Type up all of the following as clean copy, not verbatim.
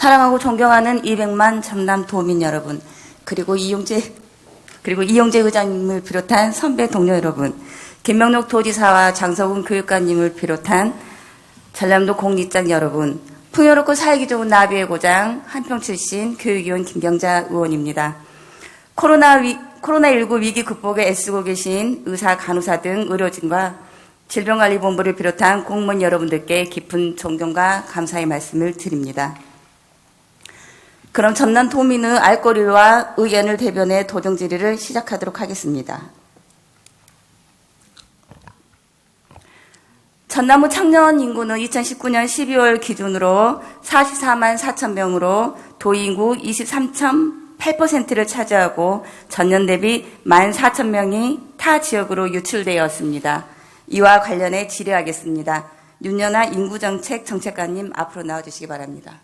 사랑하고 존경하는 200만 전남 도민 여러분, 그리고 이용재 의장님을 비롯한 선배 동료 여러분, 김명록 도지사와 장석훈 교육관님을 비롯한 전남도 공직장 여러분, 풍요롭고 살기 좋은 나비의 고장 한평 출신 교육위원 김경자 의원입니다. 코로나19 위기 극복에 애쓰고 계신 의사, 간호사 등 의료진과 질병관리본부를 비롯한 공무원 여러분들께 깊은 존경과 감사의 말씀을 드립니다. 그럼 전남 도민의 알 권리와 의견을 대변해 도정 질의를 시작하도록 하겠습니다. 전남의 청년 인구는 2019년 12월 기준으로 44만 4천 명으로 도인구 23.8%를 차지하고 전년 대비 1만 4천 명이 타 지역으로 유출되었습니다. 이와 관련해 질의하겠습니다. 윤연아 인구정책 정책관님 앞으로 나와주시기 바랍니다.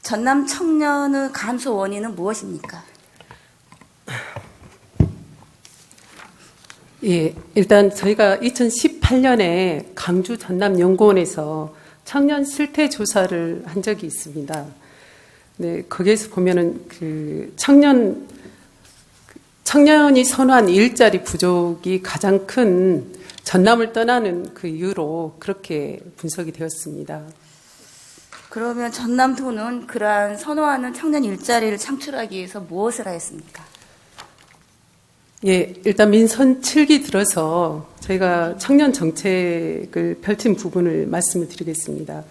전남 청년의 감소 원인은 무엇입니까? 예, 일단 저희가 2018년에 강주 전남연구원에서 청년 실태 조사를 한 적이 있습니다. 네, 거기에서 보면은 청년이 선호한 일자리 부족이 가장 큰 전남을 떠나는 그 이유로 그렇게 분석이 되었습니다. 그러면 전남도는 그러한 선호하는 청년 일자리를 창출하기 위해서 무엇을 하였습니까? 예, 일단 민선 7기 들어서 저희가 청년 정책을 펼친 부분을 말씀을 드리겠습니다.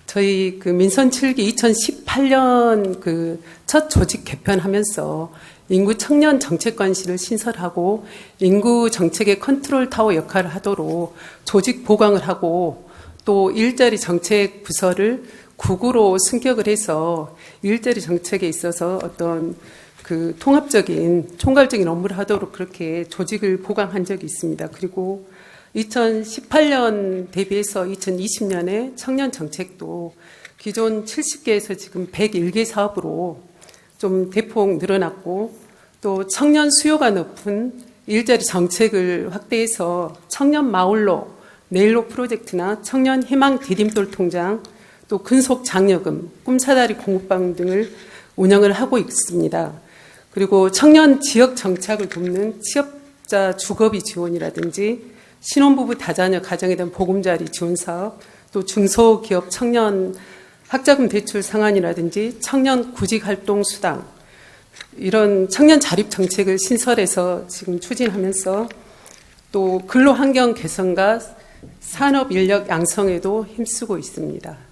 저희 그 민선 7기 2018년 첫 조직 개편하면서 인구 청년 정책관실을 신설하고 인구 정책의 컨트롤 타워 역할을 하도록 조직 보강을 하고 또 일자리 정책 부서를 국으로 승격을 해서 일자리 정책에 있어서 어떤 통합적인 총괄적인 업무를 하도록 그렇게 조직을 보강한 적이 있습니다. 그리고 2018년 대비해서 2020년에 청년 정책도 기존 70개에서 지금 101개 사업으로 좀 대폭 늘어났고 또 청년 수요가 높은 일자리 정책을 확대해서 청년 마을로 네일로 프로젝트나 청년 희망 디딤돌 통장 또 근속 장려금, 꿈사다리 공부방 등을 운영을 하고 있습니다. 그리고 청년 지역 정착을 돕는 취업자 주거비 지원이라든지 신혼부부 다자녀 가정에 대한 보금자리 지원 사업, 또 중소기업 청년 학자금 대출 상환이라든지 청년 구직활동 수당, 이런 청년 자립 정책을 신설해서 지금 추진하면서 또 근로환경 개선과 산업 인력 양성에도 힘쓰고 있습니다.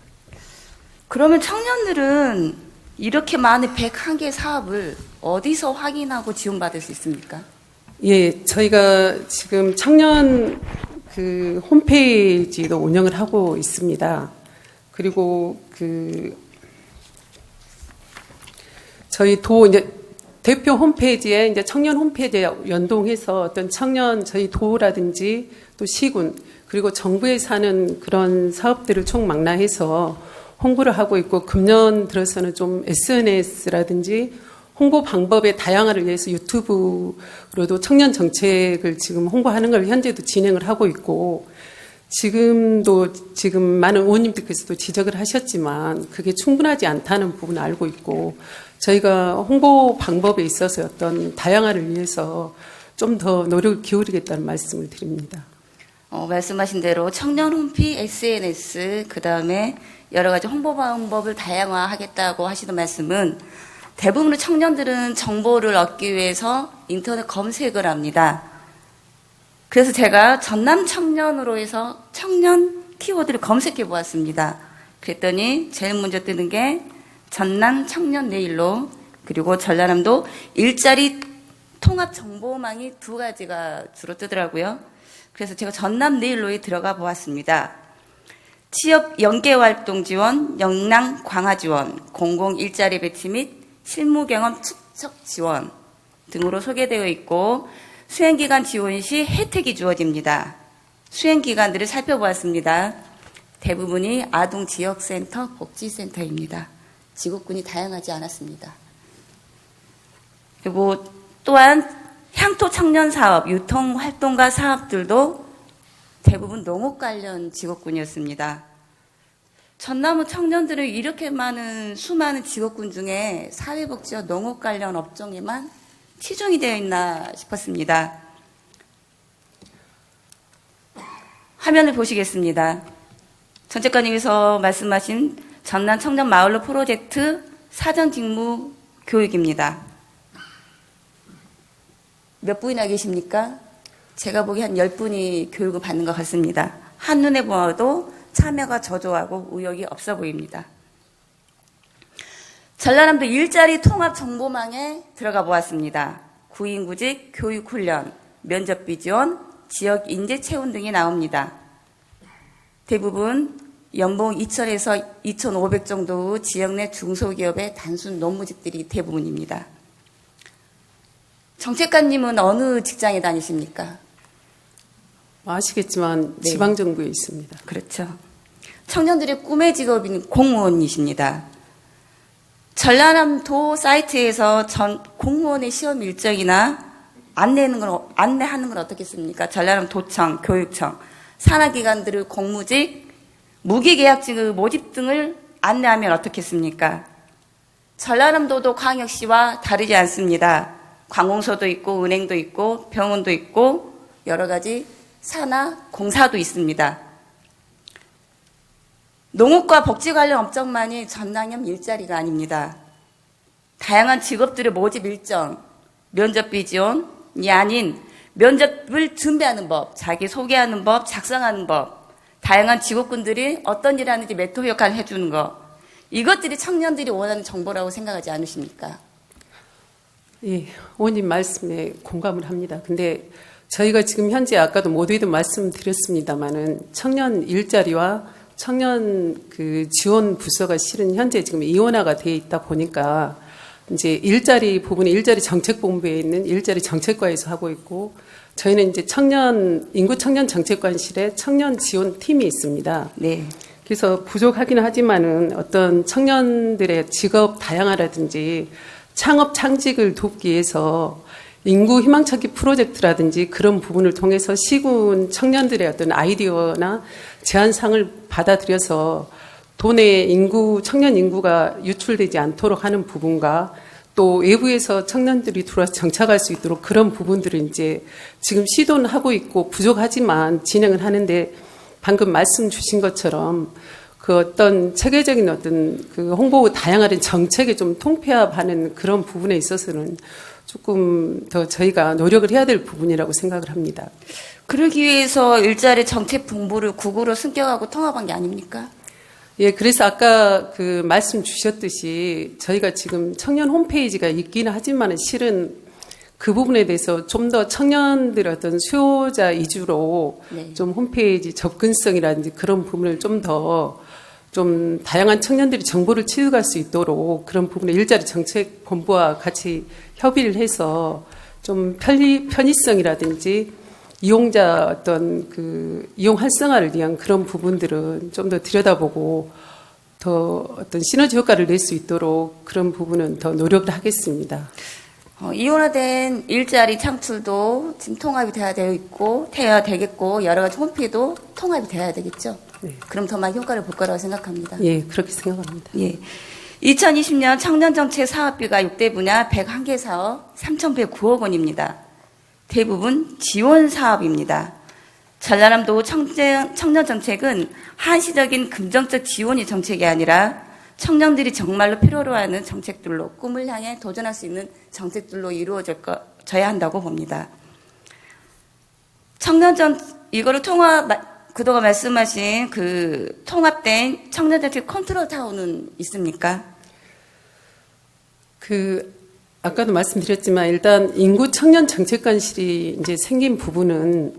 그러면 청년들은 이렇게 많은 101개 사업을 어디서 확인하고 지원받을 수 있습니까? 예, 저희가 지금 청년 홈페이지도 운영을 하고 있습니다. 그리고 저희 이제 대표 홈페이지에 이제 청년 홈페이지에 연동해서 어떤 청년 저희 도라든지 또 시군 그리고 정부에서 하는 그런 사업들을 총망라해서 홍보를 하고 있고 금년 들어서는 좀 SNS라든지 홍보 방법의 다양화를 위해서 유튜브로도 청년 정책을 지금 홍보하는 걸 현재도 진행을 하고 있고 지금 많은 의원님들께서도 지적을 하셨지만 그게 충분하지 않다는 부분을 알고 있고 저희가 홍보 방법에 있어서 어떤 다양화를 위해서 좀 더 노력을 기울이겠다는 말씀을 드립니다. 말씀하신 대로 청년 홈피, SNS, 그 다음에 여러 가지 홍보 방법을 다양화하겠다고 하시는 말씀은 대부분의 청년들은 정보를 얻기 위해서 인터넷 검색을 합니다. 그래서 제가 전남 청년으로 해서 청년 키워드를 검색해 보았습니다. 그랬더니 제일 먼저 뜨는 게 전남 청년 네일로 그리고 전라남도 일자리 통합 정보망이 2가지가 주로 뜨더라고요. 그래서 제가 전남 네일로에 들어가 보았습니다. 취업 연계활동 지원, 역량 강화 지원, 공공 일자리 배치 및 실무 경험 축적 지원 등으로 소개되어 있고 수행기간 지원 시 혜택이 주어집니다. 수행기관들을 살펴보았습니다. 대부분이 아동지역센터, 복지센터입니다. 지구군이 다양하지 않았습니다. 그리고 또한 향토 청년 사업, 유통활동가 사업들도 대부분 농업 관련 직업군이었습니다. 전남의 청년들은 이렇게 많은 수많은 직업군 중에 사회복지와 농업 관련 업종에만 치중이 되어 있나 싶었습니다. 화면을 보시겠습니다. 정책관님께서 말씀하신 전남 청년 마을로 프로젝트 사전 직무 교육입니다. 몇 분이나 계십니까? 제가 보기 한 10분이 교육을 받는 것 같습니다. 한눈에 보아도 참여가 저조하고 의욕이 없어 보입니다. 전라남도 일자리 통합 정보망에 들어가 보았습니다. 구인구직, 교육훈련, 면접비 지원, 지역 인재 채용 등이 나옵니다. 대부분 연봉 2,000에서 2,500 정도 지역 내 중소기업의 단순 노무직들이 대부분입니다. 정책관님은 어느 직장에 다니십니까? 아시겠지만 네. 지방정부에 있습니다. 그렇죠. 청년들의 꿈의 직업인 공무원이십니다. 전라남도 사이트에서 전 공무원의 시험 일정이나 안내하는 건 어떻겠습니까? 전라남도청, 교육청, 산하기관들의 공무직, 무기계약직의 모집 등을 안내하면 어떻겠습니까? 전라남도도 광역시와 다르지 않습니다. 관공서도 있고 은행도 있고 병원도 있고 여러 가지 산하 공사도 있습니다. 농업과 복지 관련 업종만이 전남형 일자리가 아닙니다. 다양한 직업들의 모집 일정, 면접비 지원이 아닌 면접을 준비하는 법, 자기 소개하는 법, 작성하는 법, 다양한 직업군들이 어떤 일을 하는지 메토 역할을 해주는 것, 이것들이 청년들이 원하는 정보라고 생각하지 않으십니까? 예, 의원님 말씀에 공감을 합니다. 근데 저희가 지금 현재 아까도 모두에도 말씀드렸습니다마는 청년 일자리와 청년 그 지원 부서가 실은 현재 지금 이원화가 돼 있다 보니까 이제 일자리 부분에 일자리 정책본부에 있는 일자리 정책과에서 하고 있고 저희는 이제 인구 청년 정책관실에 청년 지원 팀이 있습니다. 네. 그래서 부족하긴 하지만은 어떤 청년들의 직업 다양화라든지 창업 창직을 돕기 위해서 인구 희망찾기 프로젝트라든지 그런 부분을 통해서 시군 청년들의 어떤 아이디어나 제안상을 받아들여서 도내 청년 인구가 유출되지 않도록 하는 부분과 또 외부에서 청년들이 들어와서 정착할 수 있도록 그런 부분들을 이제 지금 시도는 하고 있고 부족하지만 진행을 하는데 방금 말씀 주신 것처럼 그 어떤 체계적인 어떤 그 홍보 다양한 정책에 좀 통폐합하는 그런 부분에 있어서는 조금 더 저희가 노력을 해야 될 부분이라고 생각을 합니다. 그러기 위해서 일자리 정책 본부를 국으로 승격하고 통합한 게 아닙니까? 예, 그래서 아까 그 말씀 주셨듯이 저희가 지금 청년 홈페이지가 있기는 하지만 실은 그 부분에 대해서 좀 더 청년들의 어떤 수요자 위주로 네. 좀 홈페이지 접근성이라든지 그런 부분을 좀 다양한 청년들이 정보를 취득할 수 있도록 그런 부분에 일자리 정책 본부와 같이 협의를 해서 좀 편의성이라든지 이용자 어떤 그 이용 활성화를 위한 그런 부분들은 좀 더 들여다보고 더 어떤 시너지 효과를 낼 수 있도록 그런 부분은 더 노력을 하겠습니다. 이원화된 일자리 창출도 지금 통합이 돼야 되겠고 여러 가지 홈페이지도 통합이 돼야 되겠죠. 네. 그럼 더 많이 효과를 볼 거라고 생각합니다. 예, 그렇게 생각합니다. 예. 2020년 청년정책 사업비가 6대 분야 101개 사업 3,109억 원입니다. 대부분 지원 사업입니다. 전라남도 청년정책은 한시적인 긍정적 지원이 정책이 아니라 청년들이 정말로 필요로 하는 정책들로 꿈을 향해 도전할 수 있는 정책들로 이루어져야 한다고 봅니다. 이거를 그동안 말씀하신 그 통합된 청년정책 컨트롤 타워는 있습니까? 아까도 말씀드렸지만 일단 인구 청년 정책관실이 이제 생긴 부분은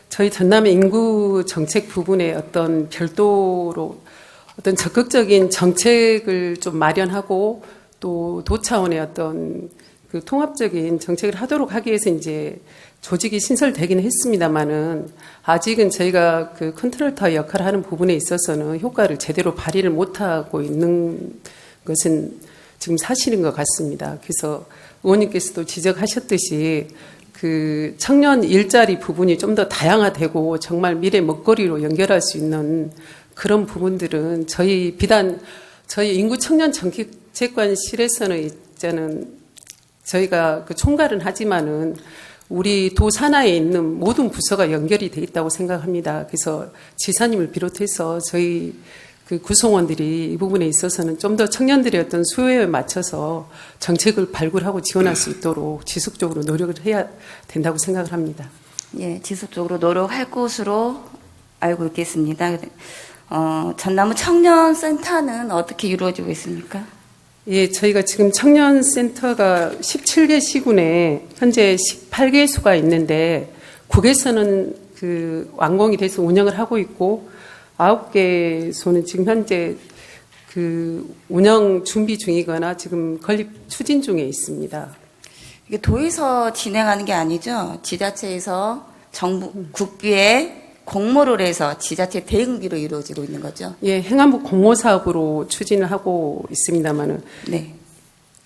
저희 전남의 인구 정책 부분에 어떤 별도로 어떤 적극적인 정책을 좀 마련하고 또 도차원의 어떤 그 통합적인 정책을 하도록 하기 위해서 이제 조직이 신설되기는 했습니다만은 아직은 저희가 그 컨트롤 타워 역할을 하는 부분에 있어서는 효과를 제대로 발휘를 못하고 있는 것은 지금 사실인 것 같습니다. 그래서 의원님께서도 지적하셨듯이 그 청년 일자리 부분이 좀 더 다양화되고 정말 미래 먹거리로 연결할 수 있는 그런 부분들은 비단 저희 인구 청년 정책관실에서는 저희가 그 총괄은 하지만은 우리 도 산하에 있는 모든 부서가 연결이 돼 있다고 생각합니다. 그래서 지사님을 비롯해서 저희 그 구성원들이 이 부분에 있어서는 좀 더 청년들의 어떤 수요에 맞춰서 정책을 발굴하고 지원할 수 있도록 지속적으로 노력을 해야 된다고 생각을 합니다. 예, 지속적으로 노력할 것으로 알고 있겠습니다. 전남우 청년센터는 어떻게 이루어지고 있습니까? 예, 저희가 지금 청년센터가 17개 시군에 현재 18개소가 있는데 9개소는 그 완공이 돼서 운영을 하고 있고 9개소는 지금 현재 그 운영 준비 중이거나 지금 건립 추진 중에 있습니다. 이게 도에서 진행하는 게 아니죠. 지자체에서 정부 국비에 공모를 해서 지자체 대응비로 이루어지고 있는 거죠. 예, 행안부 공모 사업으로 추진을 하고 있습니다만은 네.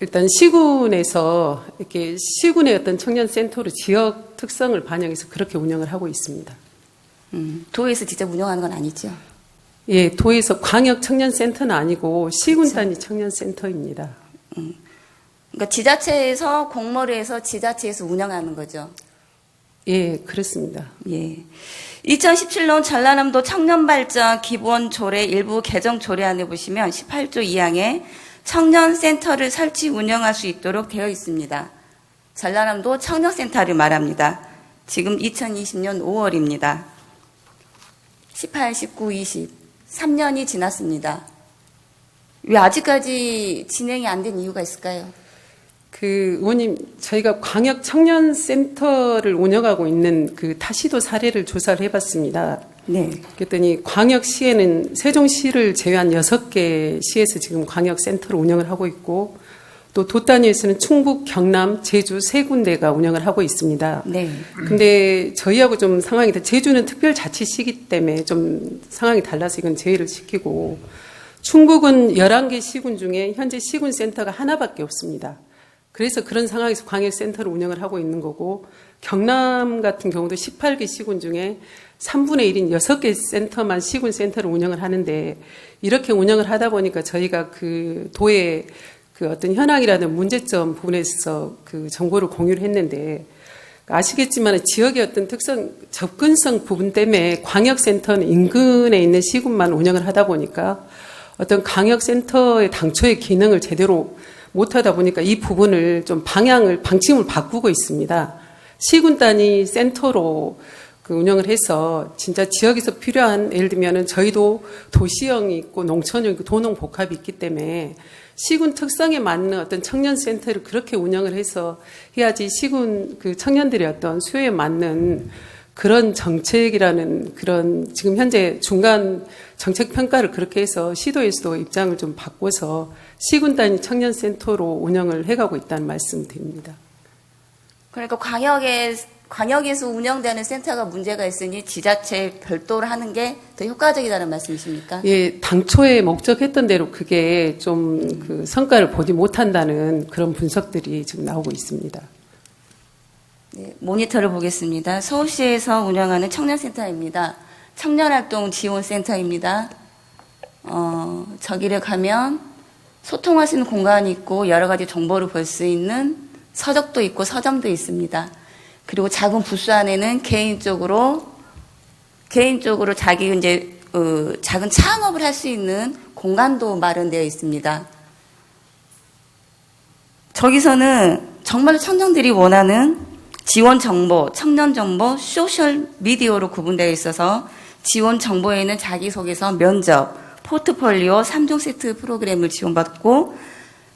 일단 시군에서 이렇게 시군의 어떤 청년센터로 지역 특성을 반영해서 그렇게 운영을 하고 있습니다. 도에서 직접 운영하는 건 아니죠. 예, 도에서 광역 청년센터는 아니고 시군 단위 청년센터입니다. 그러니까 지자체에서 공모를 해서 지자체에서 운영하는 거죠. 예, 그렇습니다. 예. 2017년 전라남도 청년발전 기본조례 일부 개정 조례안에 보시면 18조 2항에 청년센터를 설치 운영할 수 있도록 되어 있습니다. 전라남도 청년센터를 말합니다. 지금 2020년 5월입니다. 18, 19, 20. 3년이 지났습니다. 왜 아직까지 진행이 안 된 이유가 있을까요? 그 의원님, 저희가 광역 청년센터를 운영하고 있는 그 타시도 사례를 조사를 해봤습니다. 네. 그랬더니 광역시에는 세종시를 제외한 6개 시에서 지금 광역센터를 운영을 하고 있고 또 도 단위에서는 충북, 경남, 제주 3군데가 운영을 하고 있습니다. 네. 근데 저희하고 좀 상황이 제주는 특별자치시기 때문에 좀 상황이 달라서 이건 제외를 시키고 충북은 11개 시군 중에 현재 시군센터가 하나밖에 없습니다. 그래서 그런 상황에서 광역센터를 운영을 하고 있는 거고 경남 같은 경우도 18개 시군 중에 3분의 1인 6개 센터만 시군센터를 운영을 하는데 이렇게 운영을 하다 보니까 저희가 그 도의 그 어떤 현황이라든 문제점 부분에서 그 정보를 공유를 했는데 아시겠지만 지역의 어떤 특성, 접근성 부분 때문에 광역센터는 인근에 있는 시군만 운영을 하다 보니까 어떤 광역센터의 당초의 기능을 제대로 못하다 보니까 이 부분을 좀 방침을 바꾸고 있습니다. 시군 단위 센터로 그 운영을 해서 진짜 지역에서 필요한 예를 들면은 저희도 도시형이 있고 농촌형이 있고 도농복합이 있기 때문에 시군 특성에 맞는 어떤 청년센터를 그렇게 운영을 해서 해야지 시군 그 청년들의 어떤 수요에 맞는 그런 정책이라는 그런 지금 현재 중간 정책 평가를 그렇게 해서 시도에서도 입장을 좀 바꿔서 시군 단위 청년센터로 운영을 해가고 있다는 말씀 드립니다. 그러니까 광역에서 운영되는 센터가 문제가 있으니 지자체 별도로 하는 게 더 효과적이라는 말씀이십니까? 예, 당초에 목적했던 대로 그게 좀 그 성과를 보지 못한다는 그런 분석들이 지금 나오고 있습니다. 네, 모니터를 보겠습니다. 서울시에서 운영하는 청년센터입니다. 청년활동 지원센터입니다. 저기를 가면 소통할 수 있는 공간이 있고 여러 가지 정보를 볼 수 있는 서적도 있고 서점도 있습니다. 그리고 작은 부스 안에는 개인적으로 자기 이제 작은 창업을 할 수 있는 공간도 마련되어 있습니다. 저기서는 정말 청년들이 원하는 지원 정보, 청년 정보, 소셜 미디어로 구분되어 있어서 지원 정보에는 자기소개서, 면접, 포트폴리오 3종 세트 프로그램을 지원받고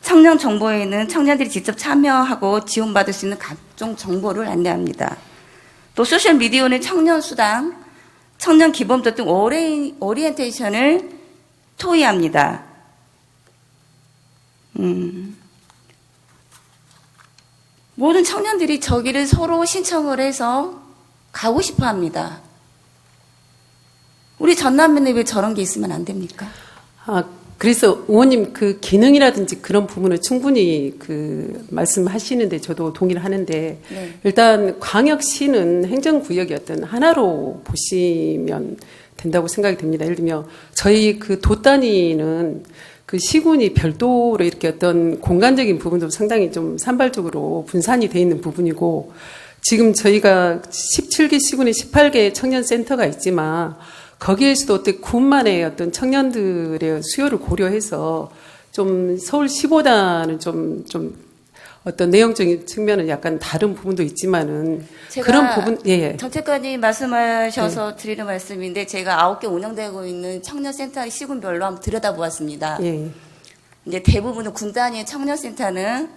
청년 정보에는 청년들이 직접 참여하고 지원받을 수 있는 각종 정보를 안내합니다. 또 소셜 미디어는 청년 수당, 청년 기본법 등 오리엔테이션을 토의합니다. 모든 청년들이 저기를 서로 신청을 해서 가고 싶어 합니다. 우리 전남면에 왜 저런 게 있으면 안 됩니까? 그래서 의원님 그 기능이라든지 그런 부분을 충분히 그 말씀하시는데 저도 동의를 하는데 네. 일단 광역시는 행정구역이 어떤 하나로 보시면 된다고 생각이 됩니다. 예를 들면 저희 그 도 단위는 그 시군이 별도로 이렇게 어떤 공간적인 부분도 상당히 좀 산발적으로 분산이 돼 있는 부분이고 지금 저희가 17개 시군에 18개의 청년센터가 있지만 거기에서도 어떤 군만의 어떤 청년들의 수요를 고려해서 좀 서울시보다는 좀 어떤 내용적인 측면은 약간 다른 부분도 있지만은 제가 그런 부분, 예. 정책관님 말씀하셔서 드리는 말씀인데 제가 9개 운영되고 있는 청년센터의 시군별로 한번 들여다보았습니다. 예. 이제 대부분의 군 단위의 청년센터는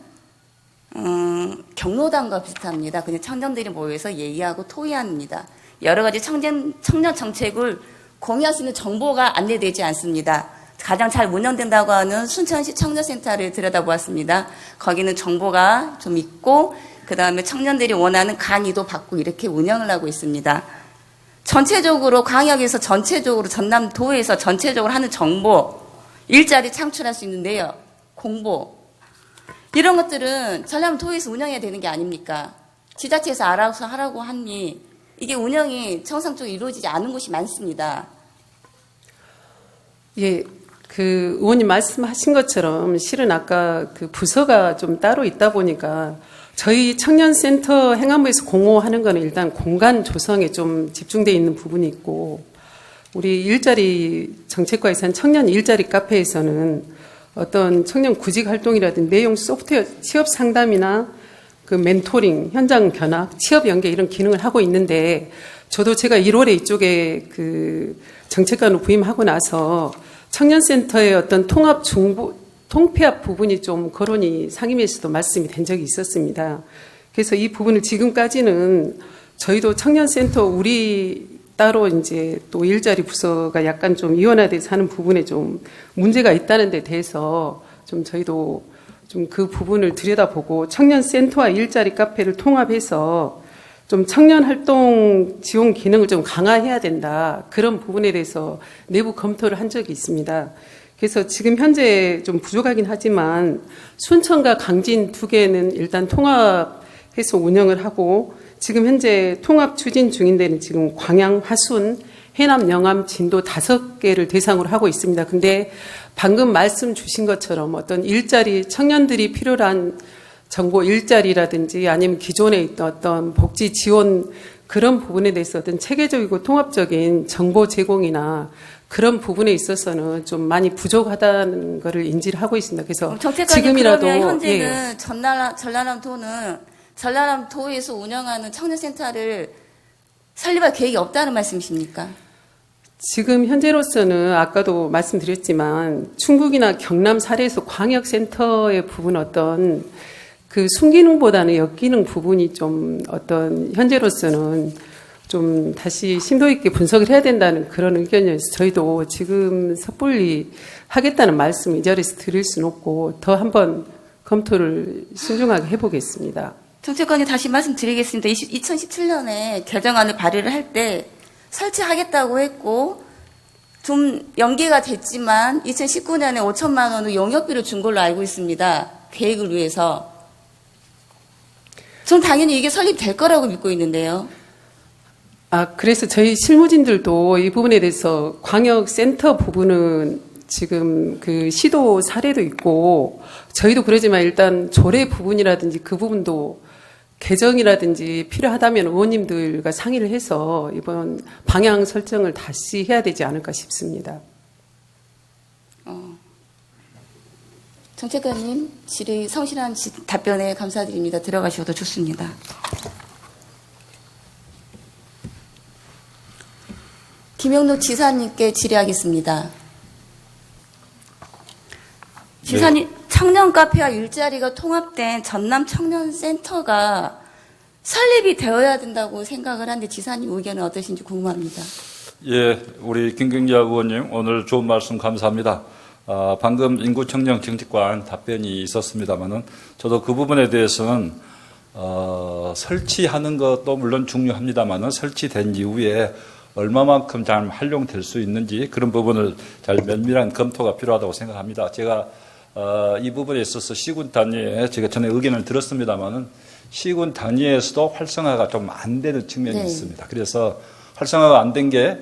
경로당과 비슷합니다. 그냥 청년들이 모여서 얘기하고 토의합니다. 여러 가지 청년 정책을 공유할 수 있는 정보가 안내되지 않습니다. 가장 잘 운영된다고 하는 순천시 청년센터를 들여다보았습니다. 거기는 정보가 좀 있고 그 다음에 청년들이 원하는 강의도 받고 이렇게 운영을 하고 있습니다. 전체적으로 광역에서 전체적으로 전남도에서 전체적으로 하는 정보, 일자리 창출할 수 있는데요. 공보 이런 것들은 전남도에서 운영해야 되는 게 아닙니까? 지자체에서 알아서 하라고 하니 이게 운영이 정상적으로 이루어지지 않은 곳이 많습니다. 예, 그 의원님 말씀하신 것처럼 실은 아까 그 부서가 좀 따로 있다 보니까 저희 청년센터 행안부에서 공모하는 거는 일단 공간 조성에 좀 집중되어 있는 부분이 있고 우리 일자리 정책과에서 한 청년 일자리 카페에서는 어떤 청년 구직 활동이라든지 내용 소프트웨어 취업 상담이나 그 멘토링, 현장 견학, 취업 연계 이런 기능을 하고 있는데 저도 제가 1월에 이쪽에 그 정책관으로 부임하고 나서 청년센터의 어떤 통폐합 부분이 좀 거론이 상임위에서도 말씀이 된 적이 있었습니다. 그래서 이 부분을 지금까지는 저희도 청년센터 우리 따로 이제 또 일자리 부서가 약간 좀 이원화돼서 하는 부분에 좀 문제가 있다는 데 대해서 좀 저희도 좀 그 부분을 들여다보고 청년센터와 일자리 카페를 통합해서 좀 청년 활동 지원 기능을 좀 강화해야 된다. 그런 부분에 대해서 내부 검토를 한 적이 있습니다. 그래서 지금 현재 좀 부족하긴 하지만 순천과 강진 두 개는 일단 통합해서 운영을 하고 지금 현재 통합 추진 중인 데는 지금 광양, 화순, 해남, 영암, 진도 5개를 대상으로 하고 있습니다. 근데 방금 말씀 주신 것처럼 어떤 일자리, 청년들이 필요로 한 정보 일자리라든지 아니면 기존에 있던 어떤 복지 지원 그런 부분에 대해서 어떤 체계적이고 통합적인 정보 제공이나 그런 부분에 있어서는 좀 많이 부족하다는 것을 인지를 하고 있습니다. 그래서 지금이라도 그러면 현재는 전라남도에서 운영하는 청년센터를 설립할 계획이 없다는 말씀이십니까? 지금 현재로서는 아까도 말씀드렸지만 충북이나 경남 사례에서 광역센터의 부분 어떤 그 순기능보다는 역기능 부분이 좀 어떤 현재로서는 좀 다시 심도 있게 분석을 해야 된다는 그런 의견이어서 저희도 지금 섣불리 하겠다는 말씀 이 자리에서 드릴 수는 없고 더 한번 검토를 신중하게 해보겠습니다. 정책관이 다시 말씀드리겠습니다. 2017년에 개정안을 발의를 할 때 설치하겠다고 했고 좀 연기가 됐지만 2019년에 5천만 원의 용역비를 준 걸로 알고 있습니다. 계획을 위해서. 전 당연히 이게 설립될 거라고 믿고 있는데요. 그래서 저희 실무진들도 이 부분에 대해서 광역센터 부분은 지금 그 시도 사례도 있고 저희도 그러지만 일단 조례 부분이라든지 그 부분도 개정이라든지 필요하다면 의원님들과 상의를 해서 이번 방향 설정을 다시 해야 되지 않을까 싶습니다. 정책관님 질의 성실한 답변에 감사드립니다. 들어가셔도 좋습니다. 김영록 지사님께 질의하겠습니다. 지사님, 네. 청년 카페와 일자리가 통합된 전남 청년센터가 설립이 되어야 된다고 생각을 하는데 지사님 의견은 어떠신지 궁금합니다. 예, 우리 김경자 의원님 오늘 좋은 말씀 감사합니다. 방금 인구청년 정책관 답변이 있었습니다만은 저도 그 부분에 대해서는 설치하는 것도 물론 중요합니다만은 설치된 이후에 얼마만큼 잘 활용될 수 있는지 그런 부분을 잘 면밀한 검토가 필요하다고 생각합니다. 제가 이 부분에 있어서 시군 단위에 제가 전에 의견을 들었습니다만은 시군 단위에서도 활성화가 좀 안 되는 측면이 네. 있습니다. 그래서 활성화가 안 된 게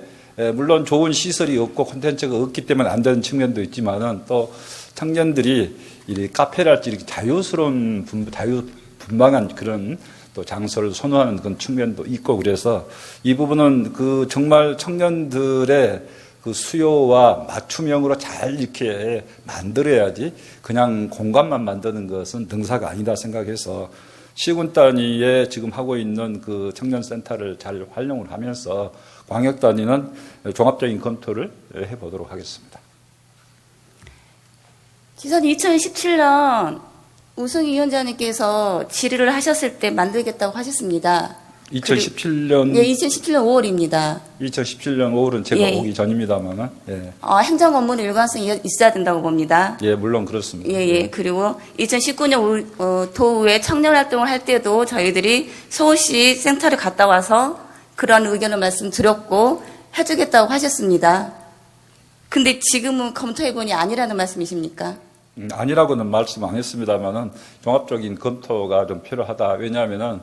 물론 좋은 시설이 없고 콘텐츠가 없기 때문에 안 되는 측면도 있지만은 또 청년들이 이 카페랄지 이렇게 자유스러운 자유분방한 그런 또 장소를 선호하는 그런 측면도 있고 그래서 이 부분은 그 정말 청년들의 그 수요와 맞춤형으로 잘 이렇게 만들어야지 그냥 공간만 만드는 것은 능사가 아니다 생각해서 시군 단위에 지금 하고 있는 그 청년센터를 잘 활용을 하면서 광역 단위는 종합적인 검토를 해보도록 하겠습니다. 지사님 2017년 우승희 위원장님께서 질의를 하셨을 때 만들겠다고 하셨습니다. 2017년 예, 2017년 5월입니다. 2017년 5월은 제가 예. 오기 전입니다만은 예. 행정 업무는 일관성이 있어야 된다고 봅니다. 예, 물론 그렇습니다. 예. 그리고 2019년 도의회 청년 활동을 할 때도 저희들이 서울시 센터를 갔다 와서 그런 의견을 말씀드렸고 해주겠다고 하셨습니다. 근데 지금은 검토해보니 아니라는 말씀이십니까? 아니라고는 말씀 안 했습니다만은 종합적인 검토가 좀 필요하다. 왜냐하면은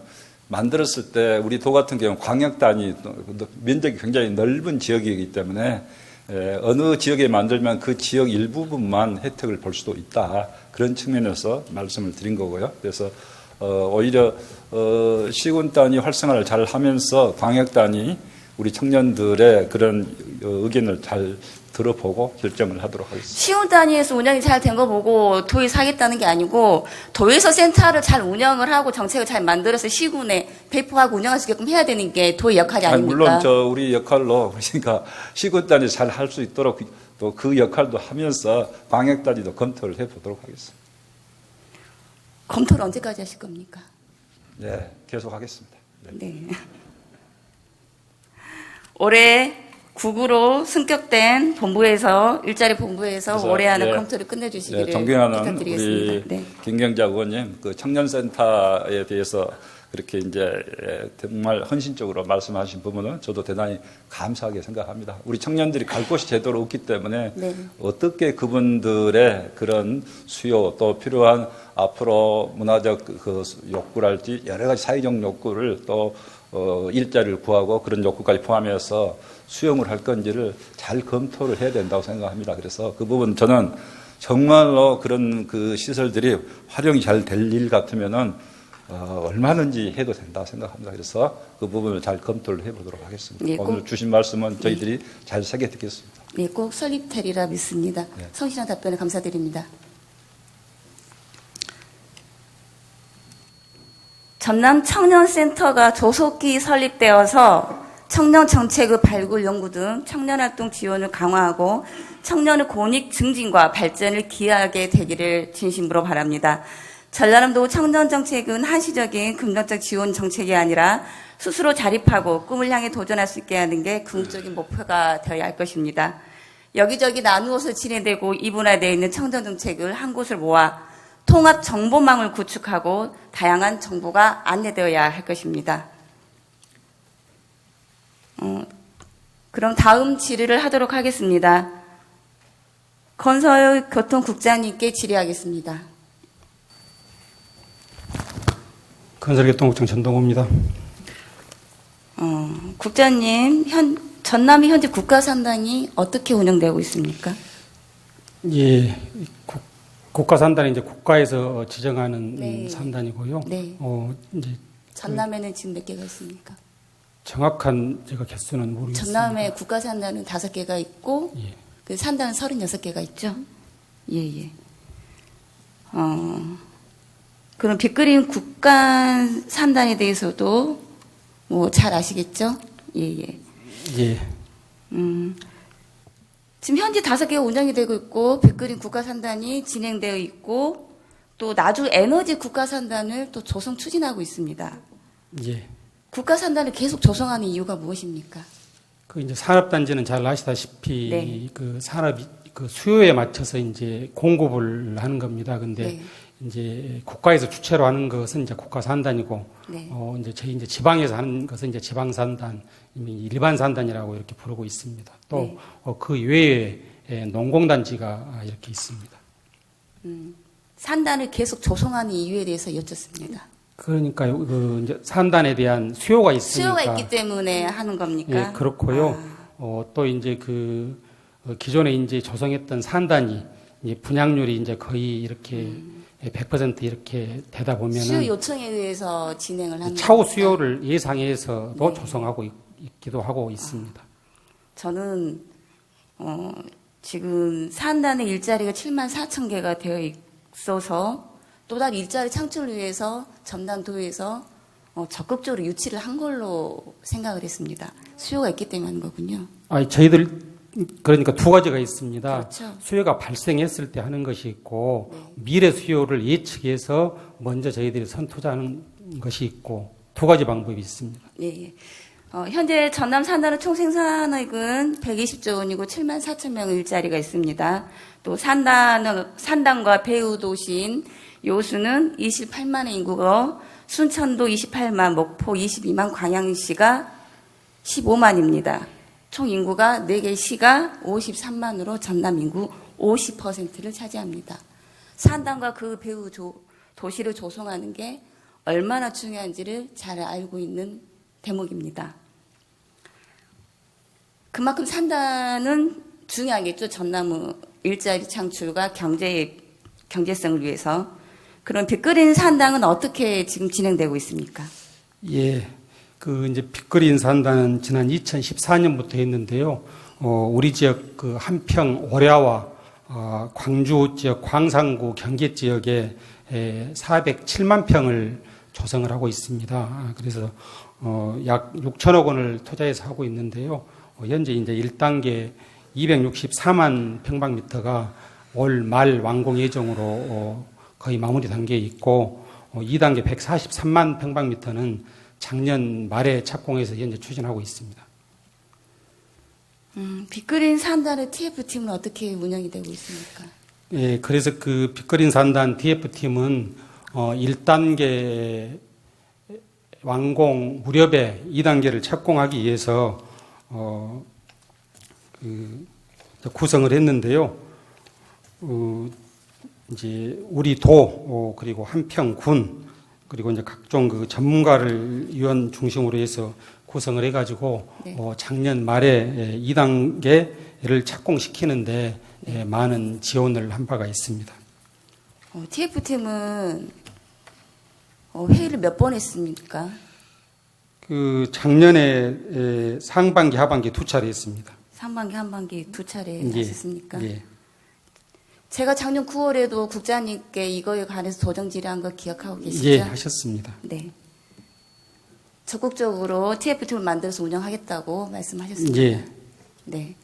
만들었을 때 우리 도 같은 경우는 광역 단위 면적이 굉장히 넓은 지역이기 때문에 어느 지역에 만들면 그 지역 일부분만 혜택을 볼 수도 있다. 그런 측면에서 말씀을 드린 거고요. 그래서 오히려 시군 단위 활성화를 잘 하면서 광역 단위 우리 청년들의 그런 의견을 잘 들어보고 결정을 하도록 하겠습니다. 시군 단위에서 운영이 잘 된 거 보고 도에 사겠다는 게 아니고 도에서 센터를 잘 운영을 하고 정책을 잘 만들어서 시군에 배포하고 운영할 수 있게끔 해야 되는 게 도의 역할이 아닙니까? 물론 우리 역할로 그러니까 시군 단위 잘 할 수 있도록 또 그 역할도 하면서 광역 단위도 검토를 해보도록 하겠습니다. 검토를 언제까지 하실 겁니까? 네, 계속 하겠습니다. 네. 올해 국으로 승격된 본부에서 일자리 본부에서 그래서, 올해 안에 예, 검토를 끝내주시기를 존경하는 부탁드리겠습니다. 우리 네. 김경자 의원님, 그 청년센터에 대해서 그렇게 이제 정말 헌신적으로 말씀하신 부분은 저도 대단히 감사하게 생각합니다. 우리 청년들이 갈 곳이 제대로 없기 때문에 네. 어떻게 그분들의 그런 수요 또 필요한 앞으로 문화적 그 욕구랄지 여러 가지 사회적 욕구를 또 일자리를 구하고 그런 욕구까지 포함해서 수용을 할 건지를 잘 검토를 해야 된다고 생각합니다. 그래서 그 부분 저는 정말로 그런 그 시설들이 활용이 잘 될 일 같으면은 얼마든지 해도 된다고 생각합니다. 그래서 그 부분을 잘 검토를 해보도록 하겠습니다. 예, 오늘 주신 말씀은 저희들이 잘 새겨 듣겠습니다. 네, 꼭 설립되리라 믿습니다. 네. 성실한 답변에 감사드립니다. 전남 청년센터가 조속히 설립되어서 청년 정책의 발굴 연구 등 청년 활동 지원을 강화하고 청년의 권익 증진과 발전을 기하게 되기를 진심으로 바랍니다. 전라남도 청년 정책은 한시적인 긍정적 지원 정책이 아니라 스스로 자립하고 꿈을 향해 도전할 수 있게 하는 게 궁극적인 목표가 되어야 할 것입니다. 여기저기 나누어서 진행되고 이분화되어 있는 청년 정책을 한 곳을 모아 통합 정보망을 구축하고 다양한 정보가 안내되어야 할 것입니다. 그럼 다음 질의를 하도록 하겠습니다. 건설 교통국장님께 질의하겠습니다. 건설교통국장 전동호입니다. 국장님, 전남이 현재 국가산단이 어떻게 운영되고 있습니까? 예, 국가산단이 이제 국가에서 지정하는 네. 산단이고요. 네. 이제 전남에는 지금 몇 개가 있습니까? 정확한 제가 개수는 모르겠습니다. 전남에 국가산단은 5개가 있고, 예. 그 산단은 36개가 있죠? 예. 그럼 빅그린 국가산단에 대해서도 뭐 잘 아시겠죠? 예. 예. 지금 현재 5개가 운영이 되고 있고, 빅그린 국가산단이 진행되어 있고, 또 나주 에너지 국가산단을 또 조성 추진하고 있습니다. 예. 국가산단을 계속 조성하는 이유가 무엇입니까? 그 이제 산업단지는 잘 아시다시피 네. 그 산업이 그 수요에 맞춰서 이제 공급을 하는 겁니다. 근데 네. 이제 국가에서 주체로 하는 것은 이제 국가 산단이고, 네. 이제 저희 이제 지방에서 하는 것은 이제 지방 산단, 일반 산단이라고 이렇게 부르고 있습니다. 또 네. 그 이외에 농공단지가 이렇게 있습니다. 산단을 계속 조성하는 이유에 대해서 여쭙습니다. 그러니까 그 이제 산단에 대한 수요가 있으니까. 수요가 있기 때문에 하는 겁니까? 예, 그렇고요. 아. 또 이제 기존에 이제 조성했던 산단이 이제 분양률이 이제 거의 이렇게 100% 이렇게 되다 보면은 수요 요청에 의해서 진행을 하는 차후 겁니까? 수요를 예상해서도 네. 조성하고 있기도 하고 있습니다. 저는 지금 산단의 일자리가 7만 4천 개가 되어 있어서 또 다른 일자리 창출을 위해서 전남도에서 적극적으로 유치를 한 걸로 생각을 했습니다. 수요가 있기 때문에 하는 거군요. 저희들 그러니까 두 가지가 있습니다. 그렇죠. 수요가 발생했을 때 하는 것이 있고 미래 수요를 예측해서 먼저 저희들이 선투자하는 것이 있고 두 가지 방법이 있습니다. 예, 예. 현재 전남 산단의 총 생산액은 120조 원이고 7만 4천 명의 일자리가 있습니다. 또 산단과 배후 도시인 요수는 28만의 인구가 순천도 28만, 목포 22만, 광양시가 15만입니다. 총 인구가 4개 시가 53만으로 전남 인구 50%를 차지합니다. 산단과 그 배후 도시를 조성하는 게 얼마나 중요한지를 잘 알고 있는 대목입니다. 그만큼 산단은 중요하겠죠. 전남의 일자리 창출과 경제성을 위해서. 그럼 빗그린 산단은 어떻게 지금 진행되고 있습니까? 예. 이제 빗그린 산단은 지난 2014년부터 했는데요. 우리 지역 한평 오랴와 광주 지역 광산구 경계 지역에 407만 평을 조성을 하고 있습니다. 그래서 약 6천억 원을 투자해서 하고 있는데요. 현재 이제 1단계 264만 평방미터가 올 말 완공 예정으로 거의 마무리 단계에 있고 2단계 143만 평방미터는 작년 말에 착공해서 현재 추진하고 있습니다. 빗그린 산단의 TF팀은 어떻게 운영이 되고 있습니까? 예, 그래서 빗그린 산단 TF팀은 1단계 완공 무렵에 2단계를 착공하기 위해서 구성을 했는데요. 이제 우리 도 그리고 한평군 그리고 이제 각종 전문가를 위원 중심으로 해서 구성을 해가지고 네. 작년 말에 2단계를 착공시키는데 많은 지원을 한 바가 있습니다. TF팀은 회의를 몇 번 했습니까? 작년에 상반기, 하반기 두 차례 했습니다. 상반기, 한반기 두 차례 예, 하셨습니까? 예. 제가 작년 9월에도 국장님께 이거에 관해서 도정 질의한 거 기억하고 계시죠? 예, 하셨습니다. 네. 적극적으로 TF팀을 만들어서 운영하겠다고 말씀하셨습니다. 예. 네.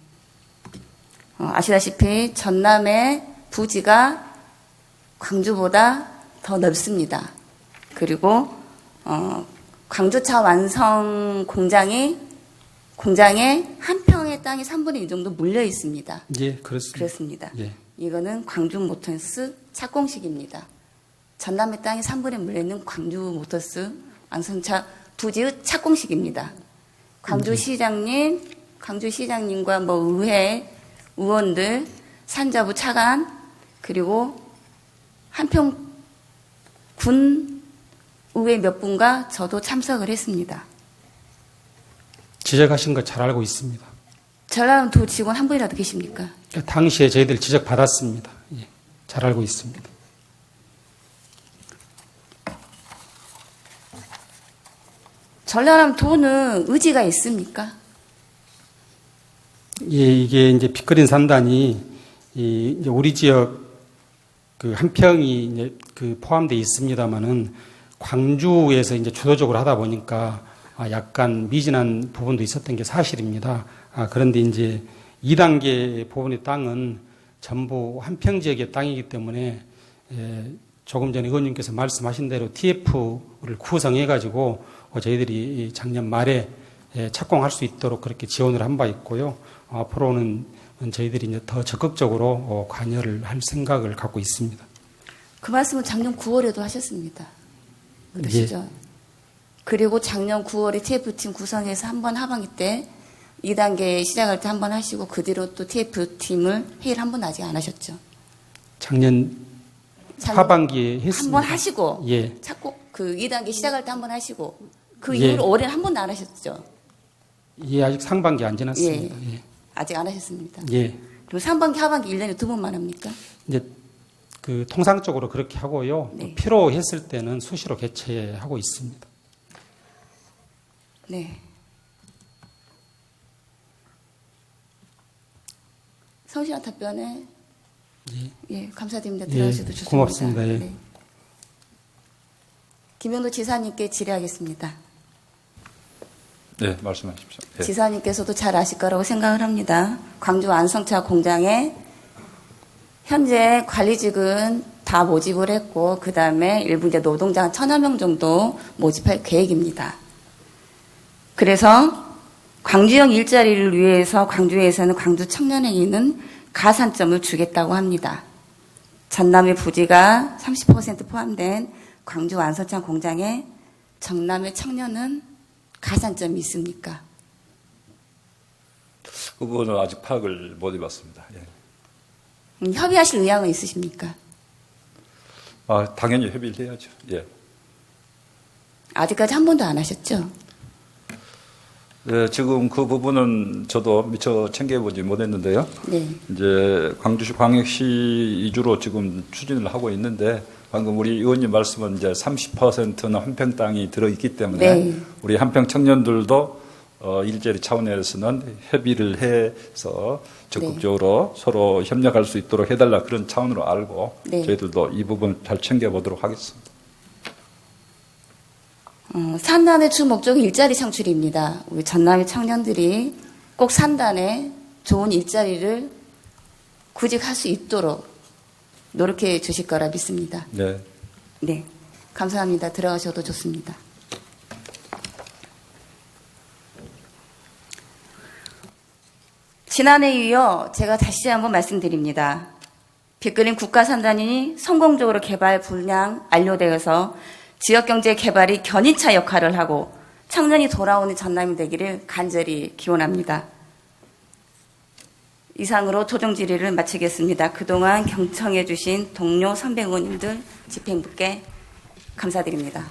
아시다시피 전남의 부지가 광주보다 더 넓습니다. 그리고 광주차 완성 공장에 한 평의 땅이 3분의 1 정도 물려 있습니다. 예, 그렇습니다. 그렇습니다. 예. 이거는 광주 모터스 착공식입니다. 전남의 땅이 3분의 1 물려 있는 광주 모터스 완성차 부지의 착공식입니다. 광주시장님과 의회 의원들, 산자부 차관, 그리고 한평군 의회 몇 분과 저도 참석을 했습니다. 지적하신 거 잘 알고 있습니다. 전라남도 직원 한 분이라도 계십니까? 당시에 저희들 지적 받았습니다. 예, 잘 알고 있습니다. 전라남도는 의지가 있습니까? 예, 이게 이제 빗그린 산단이 이제 우리 지역 한평이 이제 포함되어 있습니다만은 광주에서 이제 주도적으로 하다 보니까 약간 미진한 부분도 있었던 게 사실입니다. 그런데 이제 2단계 부분의 땅은 전부 한평 지역의 땅이기 때문에 조금 전에 의원님께서 말씀하신 대로 TF를 구성해가지고 저희들이 작년 말에 착공할 수 있도록 그렇게 지원을 한 바 있고요. 앞으로는 저희들이 이제 더 적극적으로 관여를 할 생각을 갖고 있습니다. 그 말씀은 작년 9월에도 하셨습니다. 그러시죠? 그리고 작년 9월에 TF팀 구성해서 한 번 하반기 때 2단계 시작할 때 한 번 하시고 그 뒤로 또 TF팀을 회의를 한 번 아직 안 하셨죠? 작년 하반기에 한 했습니다. 번 하시고 예. 자꾸 그 2단계 시작할 때 한 번 하시고 그 예. 이후로 올해는 한 번도 안 하셨죠? 예, 아직 상반기 안 지났습니다. 예. 아직 안 하셨습니다. 예. 그럼 상반기 하반기 1년에 2번만 합니까? 이제 그 통상적으로 그렇게 하고요. 또 네. 필요했을 때는 수시로 개최하고 있습니다. 네. 성실한 답변에 예, 감사드립니다. 예, 들어주셔도 좋습니다. 고맙습니다. 예. 네. 김영도 지사님께 질의하겠습니다. 네, 말씀하십시오. 예. 지사님께서도 잘 아실 거라고 생각을 합니다. 광주 완성차 공장에 현재 관리직은 다 모집을 했고 그 다음에 일부 이제 노동자 1,000여 명 정도 모집할 계획입니다. 그래서 광주형 일자리를 위해서 광주에서는 광주 청년에게는 가산점을 주겠다고 합니다. 전남의 부지가 30% 포함된 광주 완성차 공장에 전남의 청년은 가산점이 있습니까? 그 부분은 아직 파악을 못 해봤습니다. 예. 협의하실 의향은 있으십니까? 당연히 협의를 해야죠. 예. 아직까지 한 번도 안 하셨죠? 네, 지금 그 부분은 저도 미처 챙겨보지 못했는데요. 네. 이제 광주시 광역시 위주로 지금 추진을 하고 있는데 방금 우리 의원님 말씀은 이제 30%는 한평 땅이 들어있기 때문에 네. 우리 한평 청년들도 일자리 차원에서는 협의를 해서 적극적으로 서로 협력할 수 있도록 해달라 그런 차원으로 알고 네. 저희들도 이 부분 잘 챙겨보도록 하겠습니다. 산단의 주 목적은 일자리 창출입니다. 우리 전남의 청년들이 꼭 산단에 좋은 일자리를 구직할 수 있도록 노력해 주실 거라 믿습니다. 네. 네. 감사합니다. 들어가셔도 좋습니다. 지난해에 이어 제가 다시 한번 말씀드립니다. 빅그린 국가산단이 성공적으로 개발 분량 완료되어서 지역경제 개발이 견인차 역할을 하고 청년이 돌아오는 전남이 되기를 간절히 기원합니다. 이상으로 토종 질의를 마치겠습니다. 그동안 경청해 주신 동료 선배 의원님들 집행부께 감사드립니다.